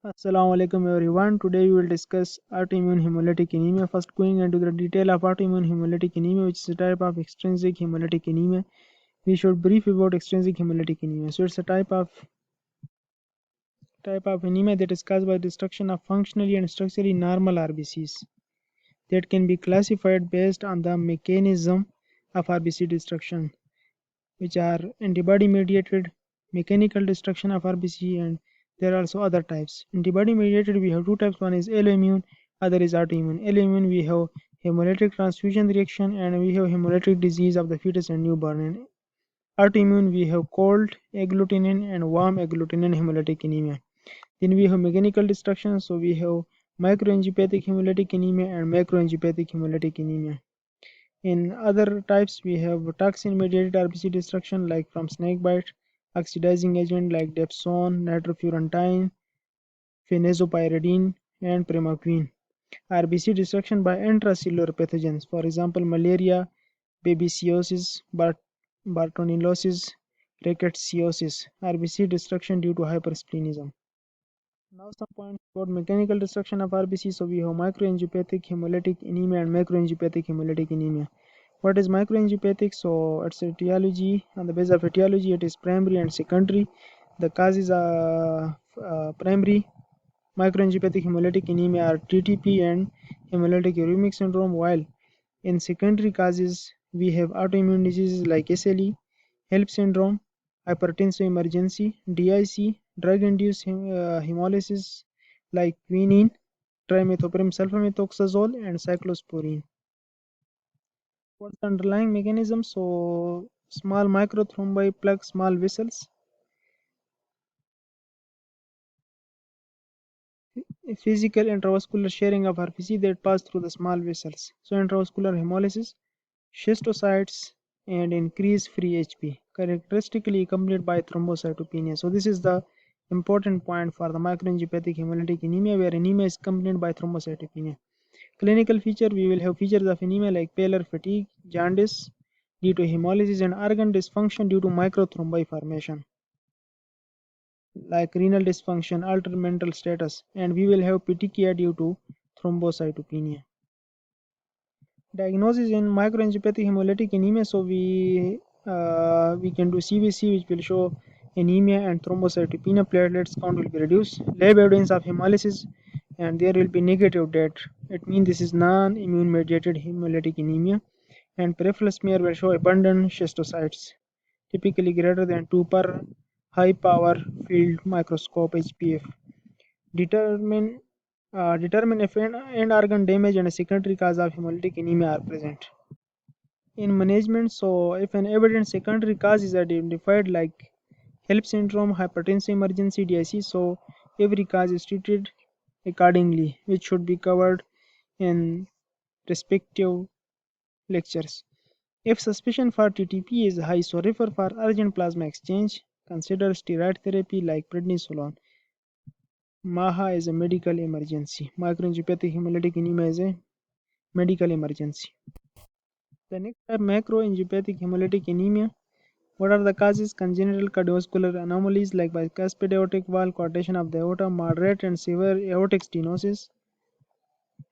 Assalamu alaikum everyone. Today we will discuss autoimmune hemolytic anemia. First, going into the detail of autoimmune hemolytic anemia, which is a type of extrinsic hemolytic anemia. We should brief about extrinsic hemolytic anemia. So it's a type of anemia that is caused by destruction of functionally and structurally normal RBCs that can be classified based on the mechanism of RBC destruction, which are antibody mediated, mechanical destruction of RBC, and there are also other types. Antibody mediated, we have two types. One is alloimmune, other is autoimmune. Alloimmune, we have hemolytic transfusion reaction, and we have hemolytic disease of the fetus and newborn. And autoimmune, we have cold agglutinin and warm agglutinin hemolytic anemia. Then we have mechanical destruction, so we have microangiopathic hemolytic anemia and macroangiopathic hemolytic anemia. In other types, we have toxin-mediated RBC destruction like from snakebite, oxidizing agent like dapsone, nitrofurantine, phenazopyridine, and primaquine. RBC destruction by intracellular pathogens, for example, malaria, babesiosis, Bartonellosis, rickettsiosis. RBC destruction due to hypersplenism. Now some points about mechanical destruction of RBC. So we have microangiopathic hemolytic anemia and macroangiopathic hemolytic anemia. What is microangiopathic? So it's etiology. On the basis of etiology, it is primary and secondary. The causes are primary microangiopathic hemolytic anemia are TTP and hemolytic uremic syndrome, while in secondary causes we have autoimmune diseases like SLE, HELP syndrome, hypertensive emergency, DIC, drug-induced hemolysis like quinine, trimethoprim sulfamethoxazole, and cyclosporine. What's the underlying mechanism? So small microthrombi plug small vessels. Physical intravascular sharing of RPC that pass through the small vessels. So intravascular hemolysis, schistocytes, and increased free HP, characteristically accompanied by thrombocytopenia. So this is the important point for the microangiopathic hemolytic anemia, where anemia is accompanied by thrombocytopenia. Clinical feature, we will have features of anemia like pallor, fatigue, jaundice due to hemolysis, and organ dysfunction due to microthrombi formation, like renal dysfunction, altered mental status, and we will have petechiae due to thrombocytopenia. Diagnosis in microangiopathic hemolytic anemia. So we can do CBC, which will show anemia and thrombocytopenia. Platelets count will be reduced. Lab evidence of hemolysis, and there will be negative date. It means this is non-immune mediated hemolytic anemia. And peripheral smear will show abundant schistocytes, typically greater than 2 per high power field microscope HPF. Determine if end organ damage and a secondary cause of hemolytic anemia are present. In management, so if an evident secondary cause is identified like HELP syndrome, hypertensive emergency, DIC, so every cause is treated accordingly, which should be covered in respective lectures. If suspicion for TTP is high, so refer for urgent plasma exchange. Consider steroid therapy like prednisolone. MAHA is a medical emergency. Microangiopathic hemolytic anemia is a medical emergency. The next type, macroangiopathic hemolytic anemia. What are the causes? Congenital cardiovascular anomalies like bicuspid aortic valve, coarctation of the aorta, moderate and severe aortic stenosis.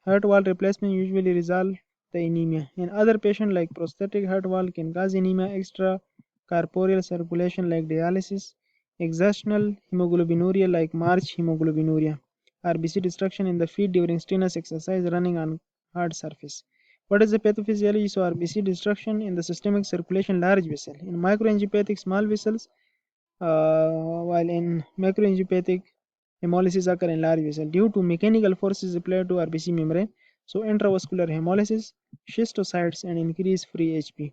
Heart valve replacement usually resolve the anemia. In other patients like prosthetic heart valve can cause anemia, extracorporeal circulation like dialysis, exertional hemoglobinuria like March hemoglobinuria, RBC destruction in the feet during strenuous exercise running on hard surface. What is the pathophysiology? So RBC destruction in the systemic circulation large vessel. In microangiopathic small vessels, while in macroangiopathic hemolysis occur in large vessel due to mechanical forces applied to RBC membrane. So intravascular hemolysis, schistocytes, and increased free HP.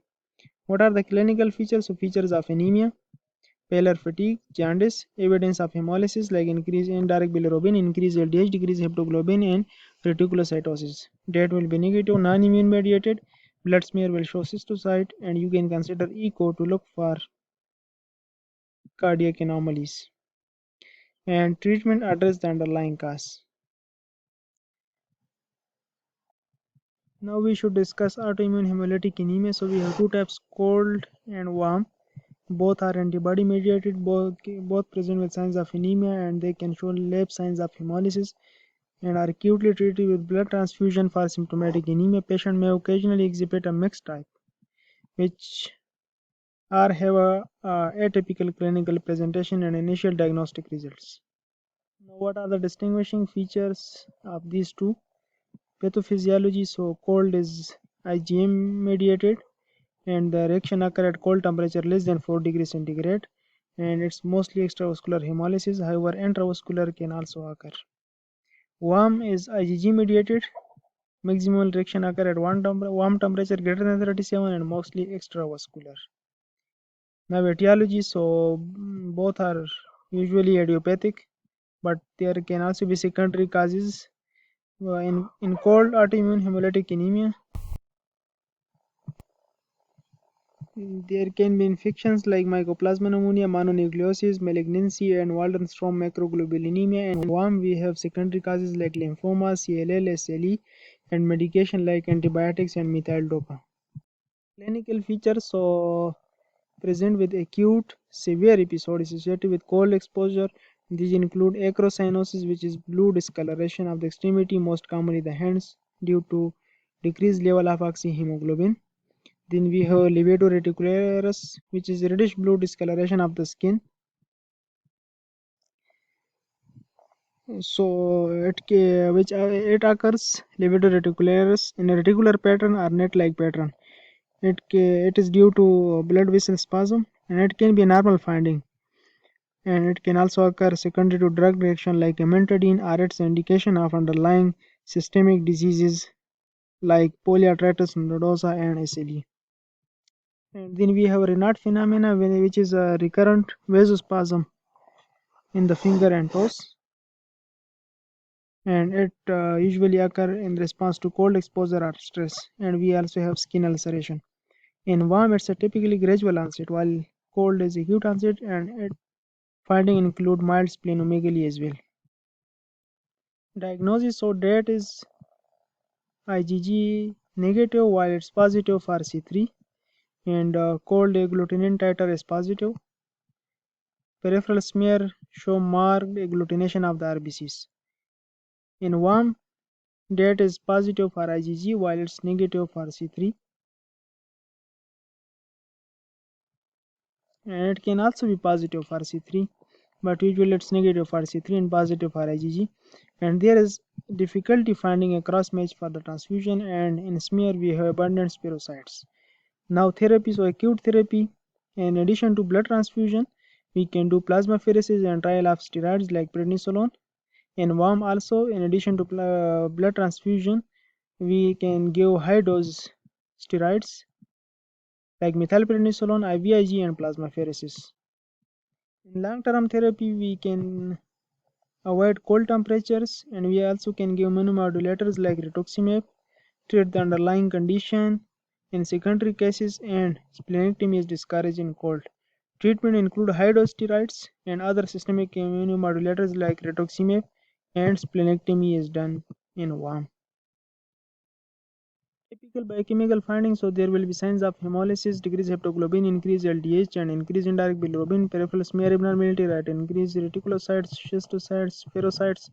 What are the clinical features? So features of anemia, pallor, fatigue, jaundice, evidence of hemolysis like increase in indirect bilirubin, increased LDH, decreased heptoglobin, and reticulocytosis. That will be negative, non-immune mediated. Blood smear will show schistocyte, and you can consider echo to look for cardiac anomalies. And treatment address the underlying cause. Now we should discuss autoimmune hemolytic anemia. So we have two types, cold and warm. Both are antibody mediated, both present with signs of anemia, and they can show lab signs of hemolysis and are acutely treated with blood transfusion. For symptomatic anemia, patient may occasionally exhibit a mixed type, which are have a atypical clinical presentation and initial diagnostic results. Now, what are the distinguishing features of these two? Pathophysiology, so cold is IgM mediated, and the reaction occur at cold temperature less than 4 degrees centigrade, and it's mostly extravascular hemolysis. However, intravascular can also occur. Warm is IgG mediated. Maximal reaction occur at warm temperature greater than 37 and mostly extravascular. Now, etiology, so both are usually idiopathic, but there can also be secondary causes. In cold autoimmune hemolytic anemia, there can be infections like Mycoplasma pneumonia, mononucleosis, malignancy, and Waldenstrom macroglobulinemia. And warm, we have secondary causes like lymphoma, CLL, SLE, and medication like antibiotics and methyl dopa. Clinical features, so present with acute severe episode associated with cold exposure. These include acrocyanosis, which is blue discoloration of the extremity, most commonly the hands, due to decreased level of oxyhemoglobin. Then we have livedo reticularis, which is reddish blue discoloration of the skin. So it occurs livedo reticularis in a reticular pattern or net-like pattern. It is due to blood vessel spasm, and it can be a normal finding. And it can also occur secondary to drug reaction like amantadine, or its indication of underlying systemic diseases like polyarthritis nodosa and SLE. And then we have Raynaud phenomena, which is a recurrent vasospasm in the finger and toes, and it usually occur in response to cold exposure or stress. And we also have skin ulceration. In warm, it's a typically gradual onset, while cold is acute onset, and it finding include mild splenomegaly as well. Diagnosis, so that is IgG negative while it's positive for C3, and cold agglutinin titer is positive. Peripheral smear show marked agglutination of the RBCs. In warm, that is positive for IgG while it's negative for C3, and it can also be positive for C3, but usually it's negative for C3 and positive for IgG. And there is difficulty finding a cross match for the transfusion, and in smear we have abundant spirocytes. Now therapy, so acute therapy, in addition to blood transfusion, we can do plasmapheresis and trial of steroids like prednisolone. In warm also, in addition to blood transfusion, we can give high dose steroids like methylprednisolone, IVIG, and plasmapheresis. In long-term therapy, we can avoid cold temperatures, and we also can give immunomodulators like rituximab, treat the underlying condition in secondary cases, and splenectomy is discouraged in cold. Treatment include high-dose steroids and other systemic immunomodulators like rituximab, and splenectomy is done in warm. Typical biochemical findings, so there will be signs of hemolysis, decreased heptoglobin, increased LDH, and increased indirect bilirubin, peripheral smear abnormality, right, increased reticulocytes, schistocytes, spherocytes,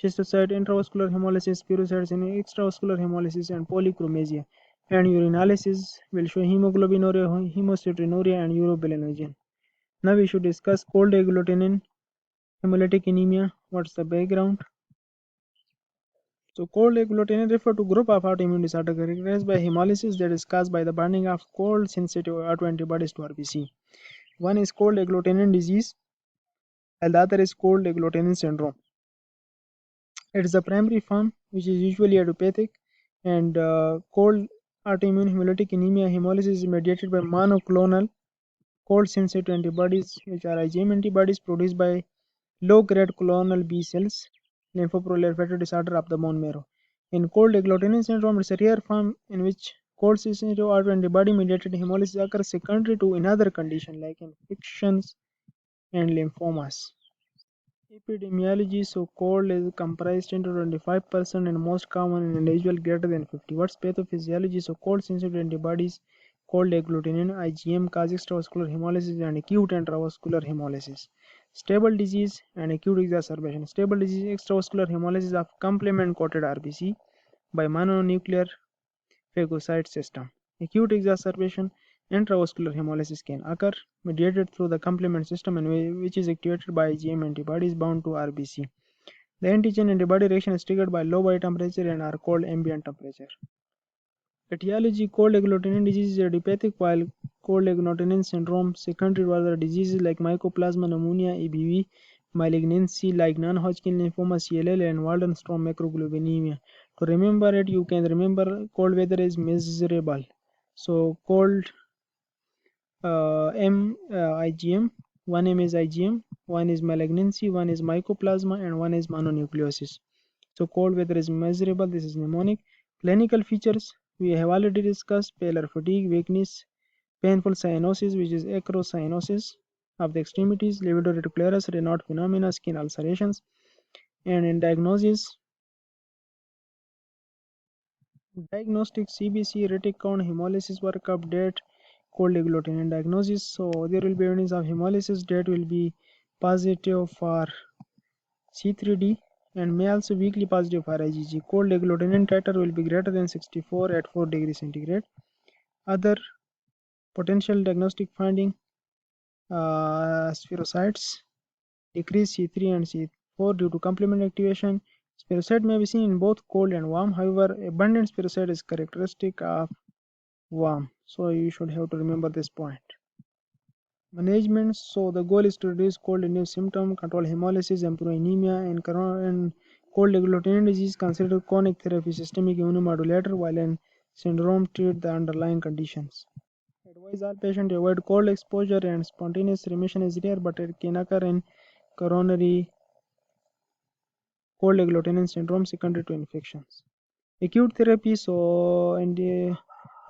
schistocyte, intravascular hemolysis, spirocytes, and extravascular hemolysis, and polychromasia. And urinalysis will show hemoglobinuria, hemocitrinuria, and urobilinogen. Now we should discuss cold agglutinin hemolytic anemia. What's the background? So cold agglutinin refer to group of autoimmune disorder characterized by hemolysis that is caused by the binding of cold sensitive autoantibodies to RBC. One is cold agglutinin disease and the other is cold agglutinin syndrome. It is the primary form which is usually idiopathic, and cold autoimmune hemolytic anemia hemolysis is mediated by monoclonal cold sensitive antibodies, which are IgM antibodies produced by low-grade clonal B cells, lymphoproliferative disorder of the bone marrow. In cold agglutinin syndrome, it's a rare form in which cold sensitive autoantibody-mediated hemolysis occurs secondary to another condition like infections and lymphomas. Epidemiology, so cold is comprised into 25% and most common in individual greater than 50. What's pathophysiology? So cold sensitive antibodies cold agglutinin IgM causes extravascular hemolysis and acute intravascular hemolysis. Stable disease and acute exacerbation. Stable disease extravascular hemolysis of complement-coated RBC by mononuclear phagocyte system. Acute exacerbation intravascular hemolysis can occur mediated through the complement system and which is activated by IgM antibodies bound to RBC. The antigen antibody reaction is triggered by low body temperature and are called ambient temperature. Etiology: cold agglutinin disease is idiopathic, while cold agglutinin syndrome secondary to other diseases like mycoplasma pneumonia, EBV, malignancy like non-Hodgkin lymphoma, CLL, and Waldenstrom macroglobulinemia. To remember it, you can remember cold weather is miserable. So cold IgM, one M is IgM, one is malignancy, one is mycoplasma, and one is mononucleosis. So cold weather is miserable. This is mnemonic. Clinical features we have already discussed: pallor, fatigue, weakness, painful cyanosis, which is acrocyanosis of the extremities, livedo reticularis, Raynaud phenomena, skin ulcerations, and in diagnosis, diagnostic CBC, retic count, hemolysis workup, date, cold agglutinin diagnosis. So there will be evidence of hemolysis. Date will be positive for C3D and may also weakly positive for IgG. Cold agglutinin titer will be greater than 64 at 4 degrees centigrade. Other potential diagnostic finding: spherocytes decrease C3 and C4 due to complement activation. Spherocyte may be seen in both cold and warm. However, abundant spherocyte is characteristic of warm. So you should have to remember this point. Management: so the goal is to reduce cold-induced symptoms, control hemolysis, improve anemia, and cold agglutinin disease consider chronic therapy, systemic immunomodulator, while in syndrome treat the underlying conditions. Advise all patients to avoid cold exposure, and spontaneous remission is rare, but it can occur in coronary cold agglutinin syndrome secondary to infections. Acute therapy: so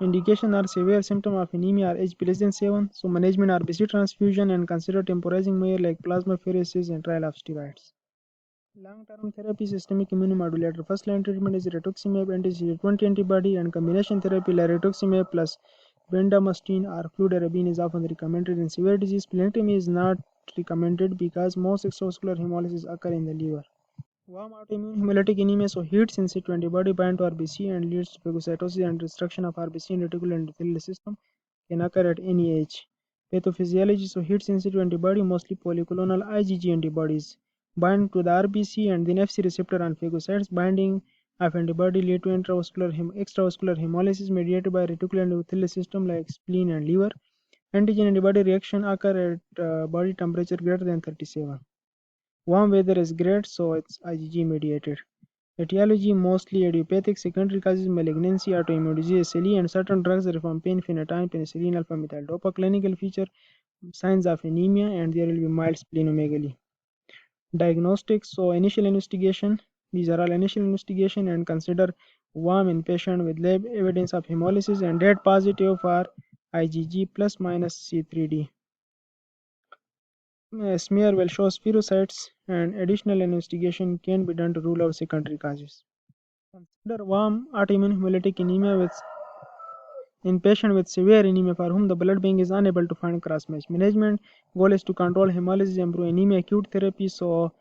indication are severe symptom of anemia or age less than 7. So management: RBC transfusion and consider temporizing measure like plasmapheresis and trial of steroids. Long-term therapy: systemic immunomodulator. First line treatment is rituximab anti-CD20 antibody, and combination therapy like rituximab plus bendamustine or fludarabine is often recommended. In severe disease, splenectomy is not recommended because most extravascular hemolysis occur in the liver. Warm autoimmune hemolytic anemia: so heat-sensitive antibody bind to RBC and leads to phagocytosis and destruction of RBC in reticular endothelial system, can occur at any age. Pathophysiology: so heat-sensitive antibody, mostly polyclonal IgG antibodies, bind to the RBC and then Fc receptor on phagocytes. Binding of antibody lead to extravascular hemolysis mediated by reticular endothelial system like spleen and liver. Antigen antibody reaction occur at body temperature greater than 37. Warm weather is great, so it's IgG mediated. Etiology: mostly idiopathic, secondary causes malignancy, autoimmune disease, SLE, and certain drugs, rifampin, phenytoin, penicillin, alpha-methyl dopa. Clinical feature: signs of anemia, and there will be mild splenomegaly. Diagnostics: so initial investigation, these are all initial investigation, and consider warm in patient with lab evidence of hemolysis and dead positive for IgG plus minus C3D. Smear will show spherocytes, and additional investigation can be done to rule out secondary causes. Consider warm autoimmune hemolytic anemia in patient with severe anemia for whom the blood bank is unable to find cross-match. Management goal is to control hemolysis, improve anemia. Acute therapy: so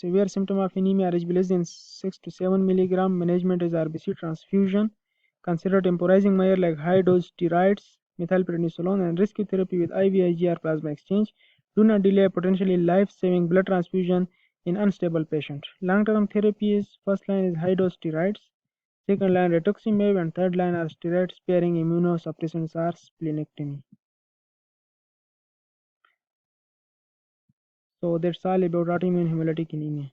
severe symptom of anemia is less than 6 to 7 milligram. Management is RBC transfusion. Consider temporizing measure like high-dose steroids, methylprednisolone, and rescue therapy with IVIG plasma exchange. Do not delay potentially life-saving blood transfusion in unstable patients. Long-term therapy is: first line is high-dose steroids, second line rituximab, and third line are steroid-sparing immunosuppressants or splenectomy. So that's all about autoimmune hemolytic anemia.